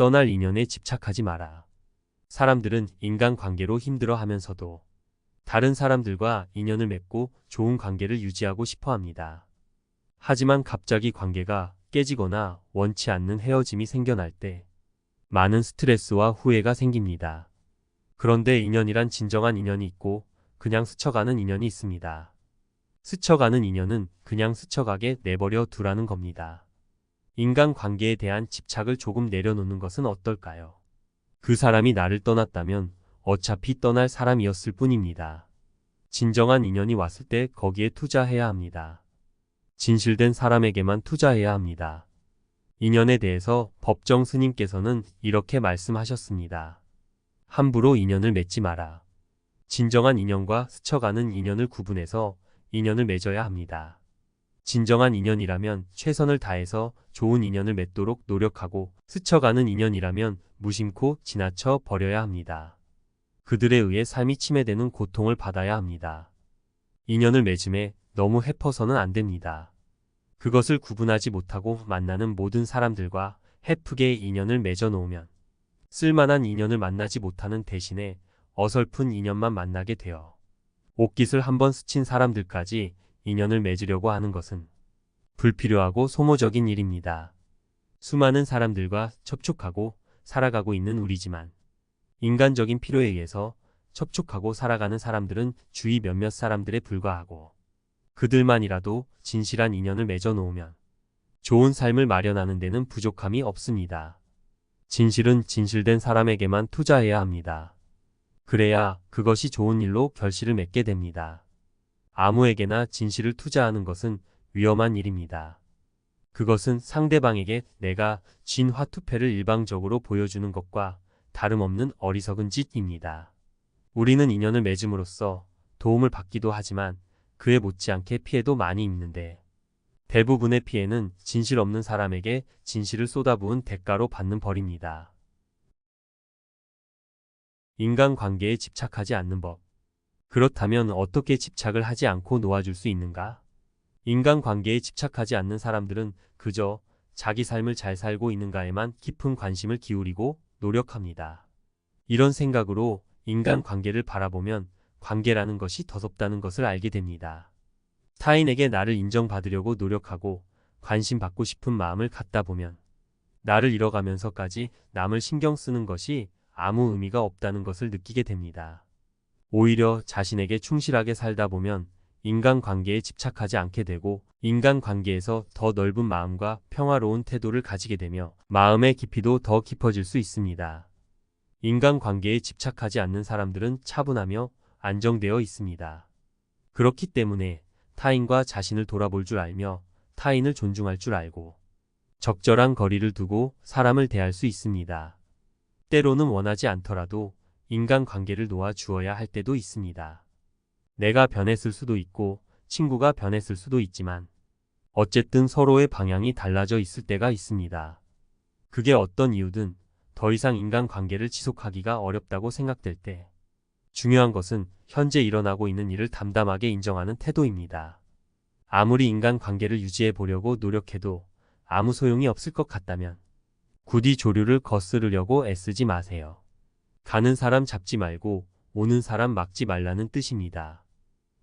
떠날 인연에 집착하지 마라. 사람들은 인간관계로 힘들어하면서도 다른 사람들과 인연을 맺고 좋은 관계를 유지하고 싶어 합니다. 하지만 갑자기 관계가 깨지거나 원치 않는 헤어짐이 생겨날 때 많은 스트레스와 후회가 생깁니다. 그런데 인연이란 진정한 인연이 있고 그냥 스쳐가는 인연이 있습니다. 스쳐가는 인연은 그냥 스쳐가게 내버려 두라는 겁니다. 인간관계에 대한 집착을 조금 내려놓는 것은 어떨까요? 그 사람이 나를 떠났다면 어차피 떠날 사람이었을 뿐입니다. 진정한 인연이 왔을 때 거기에 투자해야 합니다. 진실된 사람에게만 투자해야 합니다. 인연에 대해서 법정 스님께서는 이렇게 말씀하셨습니다. 함부로 인연을 맺지 마라. 진정한 인연과 스쳐가는 인연을 구분해서 인연을 맺어야 합니다. 진정한 인연이라면 최선을 다해서 좋은 인연을 맺도록 노력하고 스쳐가는 인연이라면 무심코 지나쳐 버려야 합니다. 그들에 의해 삶이 침해되는 고통을 받아야 합니다. 인연을 맺음에 너무 헤퍼서는 안 됩니다. 그것을 구분하지 못하고 만나는 모든 사람들과 헤프게 인연을 맺어 놓으면 쓸만한 인연을 만나지 못하는 대신에 어설픈 인연만 만나게 되어 옷깃을 한번 스친 사람들까지 인연을 맺으려고 하는 것은 불필요하고 소모적인 일입니다. 수많은 사람들과 접촉하고 살아가고 있는 우리지만 인간적인 필요에 의해서 접촉하고 살아가는 사람들은 주위 몇몇 사람들에 불과하고 그들만이라도 진실한 인연을 맺어 놓으면 좋은 삶을 마련하는 데는 부족함이 없습니다. 진실은 진실된 사람에게만 투자해야 합니다. 그래야 그것이 좋은 일로 결실을 맺게 됩니다. 아무에게나 진실을 투자하는 것은 위험한 일입니다. 그것은 상대방에게 내가 진 화투패를 일방적으로 보여주는 것과 다름없는 어리석은 짓입니다. 우리는 인연을 맺음으로써 도움을 받기도 하지만 그에 못지않게 피해도 많이 입는데 대부분의 피해는 진실 없는 사람에게 진실을 쏟아부은 대가로 받는 벌입니다. 인간관계에 집착하지 않는 법. 그렇다면 어떻게 집착을 하지 않고 놓아줄 수 있는가? 인간관계에 집착하지 않는 사람들은 그저 자기 삶을 잘 살고 있는가에만 깊은 관심을 기울이고 노력합니다. 이런 생각으로 인간관계를 바라보면 관계라는 것이 더럽다는 것을 알게 됩니다. 타인에게 나를 인정받으려고 노력하고 관심받고 싶은 마음을 갖다 보면 나를 잃어가면서까지 남을 신경 쓰는 것이 아무 의미가 없다는 것을 느끼게 됩니다. 오히려 자신에게 충실하게 살다 보면 인간관계에 집착하지 않게 되고 인간관계에서 더 넓은 마음과 평화로운 태도를 가지게 되며 마음의 깊이도 더 깊어질 수 있습니다. 인간관계에 집착하지 않는 사람들은 차분하며 안정되어 있습니다. 그렇기 때문에 타인과 자신을 돌아볼 줄 알며 타인을 존중할 줄 알고 적절한 거리를 두고 사람을 대할 수 있습니다. 때로는 원하지 않더라도 인간관계를 놓아 주어야 할 때도 있습니다. 내가 변했을 수도 있고 친구가 변했을 수도 있지만 어쨌든 서로의 방향이 달라져 있을 때가 있습니다. 그게 어떤 이유든 더 이상 인간관계를 지속하기가 어렵다고 생각될 때 중요한 것은 현재 일어나고 있는 일을 담담하게 인정하는 태도입니다. 아무리 인간관계를 유지해 보려고 노력해도 아무 소용이 없을 것 같다면 굳이 조류를 거스르려고 애쓰지 마세요. 가는 사람 잡지 말고 오는 사람 막지 말라는 뜻입니다.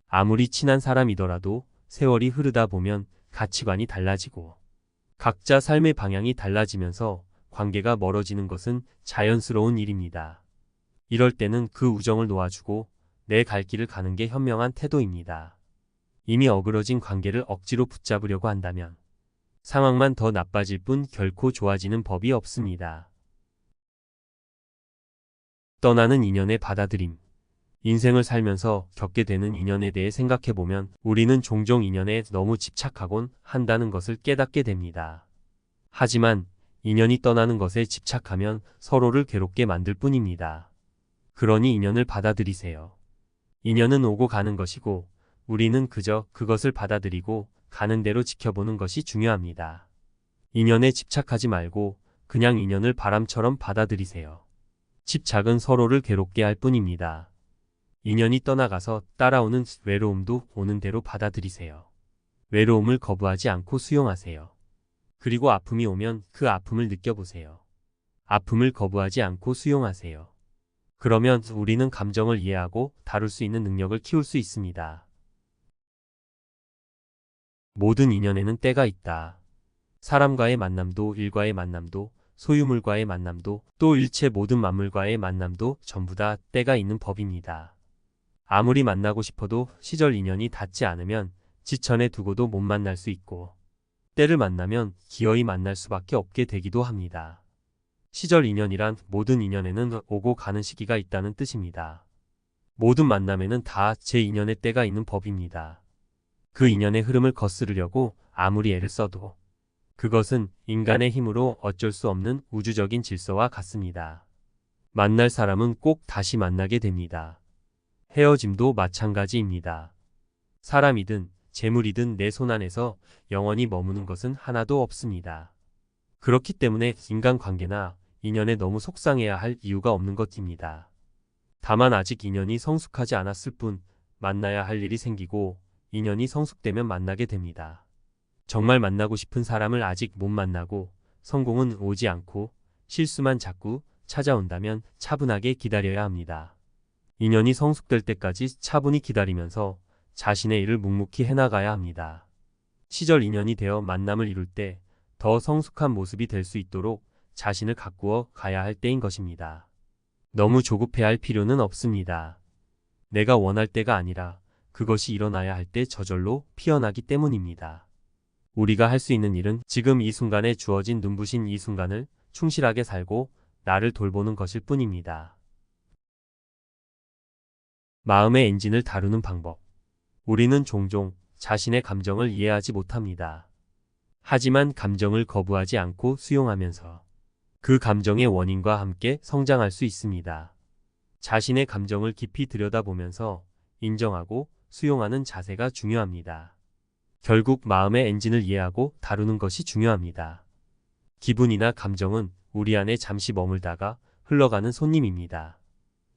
아무리 친한 사람이더라도 세월이 흐르다 보면 가치관이 달라지고 각자 삶의 방향이 달라지면서 관계가 멀어지는 것은 자연스러운 일입니다. 이럴 때는 그 우정을 놓아주고 내 갈 길을 가는 게 현명한 태도입니다. 이미 어그러진 관계를 억지로 붙잡으려고 한다면 상황만 더 나빠질 뿐 결코 좋아지는 법이 없습니다. 떠나는 인연의 받아들임. 인생을 살면서 겪게 되는 인연에 대해 생각해보면 우리는 종종 인연에 너무 집착하곤 한다는 것을 깨닫게 됩니다. 하지만 인연이 떠나는 것에 집착하면 서로를 괴롭게 만들 뿐입니다. 그러니 인연을 받아들이세요. 인연은 오고 가는 것이고 우리는 그저 그것을 받아들이고 가는 대로 지켜보는 것이 중요합니다. 인연에 집착하지 말고 그냥 인연을 바람처럼 받아들이세요. 집착은 서로를 괴롭게 할 뿐입니다. 인연이 떠나가서 따라오는 외로움도 오는 대로 받아들이세요. 외로움을 거부하지 않고 수용하세요. 그리고 아픔이 오면 그 아픔을 느껴보세요. 아픔을 거부하지 않고 수용하세요. 그러면 우리는 감정을 이해하고 다룰 수 있는 능력을 키울 수 있습니다. 모든 인연에는 때가 있다. 사람과의 만남도, 일과의 만남도, 소유물과의 만남도, 또 일체 모든 만물과의 만남도 전부 다 때가 있는 법입니다. 아무리 만나고 싶어도 시절 인연이 닿지 않으면 지천에 두고도 못 만날 수 있고, 때를 만나면 기어이 만날 수밖에 없게 되기도 합니다. 시절 인연이란 모든 인연에는 오고 가는 시기가 있다는 뜻입니다. 모든 만남에는 다 제 인연의 때가 있는 법입니다. 그 인연의 흐름을 거스르려고 아무리 애를 써도 그것은 인간의 힘으로 어쩔 수 없는 우주적인 질서와 같습니다. 만날 사람은 꼭 다시 만나게 됩니다. 헤어짐도 마찬가지입니다. 사람이든 재물이든 내 손 안에서 영원히 머무는 것은 하나도 없습니다. 그렇기 때문에 인간관계나 인연에 너무 속상해야 할 이유가 없는 것입니다. 다만 아직 인연이 성숙하지 않았을 뿐 만나야 할 일이 생기고 인연이 성숙되면 만나게 됩니다. 정말 만나고 싶은 사람을 아직 못 만나고 성공은 오지 않고 실수만 자꾸 찾아온다면 차분하게 기다려야 합니다. 인연이 성숙될 때까지 차분히 기다리면서 자신의 일을 묵묵히 해나가야 합니다. 시절 인연이 되어 만남을 이룰 때 더 성숙한 모습이 될 수 있도록 자신을 가꾸어 가야 할 때인 것입니다. 너무 조급해할 필요는 없습니다. 내가 원할 때가 아니라 그것이 일어나야 할 때 저절로 피어나기 때문입니다. 우리가 할 수 있는 일은 지금 이 순간에 주어진 눈부신 이 순간을 충실하게 살고 나를 돌보는 것일 뿐입니다. 마음의 엔진을 다루는 방법. 우리는 종종 자신의 감정을 이해하지 못합니다. 하지만 감정을 거부하지 않고 수용하면서 그 감정의 원인과 함께 성장할 수 있습니다. 자신의 감정을 깊이 들여다보면서 인정하고 수용하는 자세가 중요합니다. 결국 마음의 엔진을 이해하고 다루는 것이 중요합니다. 기분이나 감정은 우리 안에 잠시 머물다가 흘러가는 손님입니다.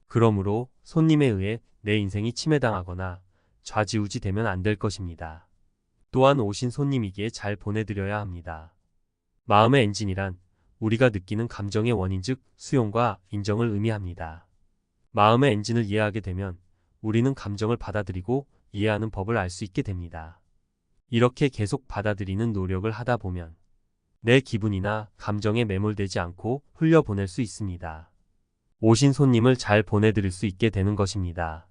그러므로 손님에 의해 내 인생이 침해당하거나 좌지우지 되면 안 될 것입니다. 또한 오신 손님이기에 잘 보내드려야 합니다. 마음의 엔진이란 우리가 느끼는 감정의 원인 즉 수용과 인정을 의미합니다. 마음의 엔진을 이해하게 되면 우리는 감정을 받아들이고 이해하는 법을 알 수 있게 됩니다. 이렇게 계속 받아들이는 노력을 하다 보면 내 기분이나 감정에 매몰되지 않고 흘려보낼 수 있습니다. 오신 손님을 잘 보내드릴 수 있게 되는 것입니다.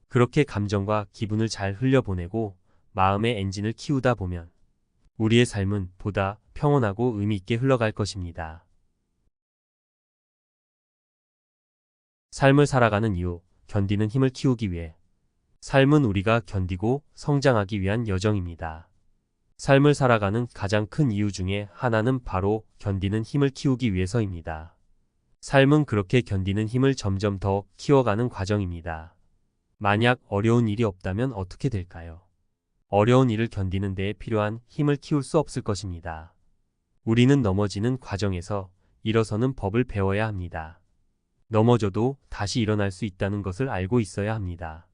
그렇게 감정과 기분을 잘 흘려보내고 마음의 엔진을 키우다 보면 우리의 삶은 보다 평온하고 의미 있게 흘러갈 것입니다. 삶을 살아가는 이유, 견디는 힘을 키우기 위해. 삶은 우리가 견디고 성장하기 위한 여정입니다. 삶을 살아가는 가장 큰 이유 중에 하나는 바로 견디는 힘을 키우기 위해서입니다. 삶은 그렇게 견디는 힘을 점점 더 키워가는 과정입니다. 만약 어려운 일이 없다면 어떻게 될까요? 어려운 일을 견디는 데에 필요한 힘을 키울 수 없을 것입니다. 우리는 넘어지는 과정에서 일어서는 법을 배워야 합니다. 넘어져도 다시 일어날 수 있다는 것을 알고 있어야 합니다.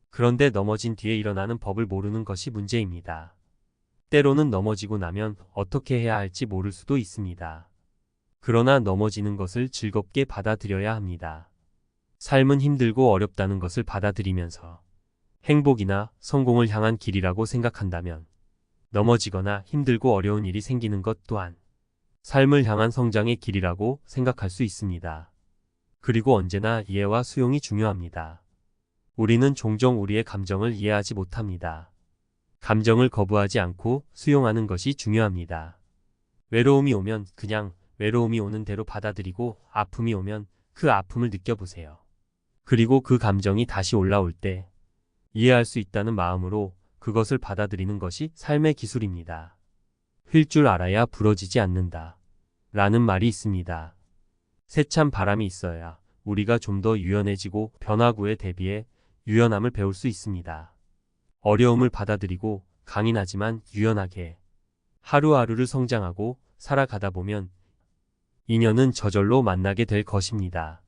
그런데 넘어진 뒤에 일어나는 법을 모르는 것이 문제입니다. 때로는 넘어지고 나면 어떻게 해야 할지 모를 수도 있습니다. 그러나 넘어지는 것을 즐겁게 받아들여야 합니다. 삶은 힘들고 어렵다는 것을 받아들이면서 행복이나 성공을 향한 길이라고 생각한다면 넘어지거나 힘들고 어려운 일이 생기는 것 또한 삶을 향한 성장의 길이라고 생각할 수 있습니다. 그리고 언제나 이해와 수용이 중요합니다. 우리는 종종 우리의 감정을 이해하지 못합니다. 감정을 거부하지 않고 수용하는 것이 중요합니다. 외로움이 오면 그냥 외로움이 오는 대로 받아들이고 아픔이 오면 그 아픔을 느껴보세요. 그리고 그 감정이 다시 올라올 때 이해할 수 있다는 마음으로 그것을 받아들이는 것이 삶의 기술입니다. 휠 줄 알아야 부러지지 않는다. 라는 말이 있습니다. 세찬 바람이 있어야 우리가 좀 더 유연해지고 변화구에 대비해 유연함을 배울 수 있습니다. 어려움을 받아들이고 강인하지만 유연하게 하루하루를 성장하고 살아가다 보면 인연은 저절로 만나게 될 것입니다.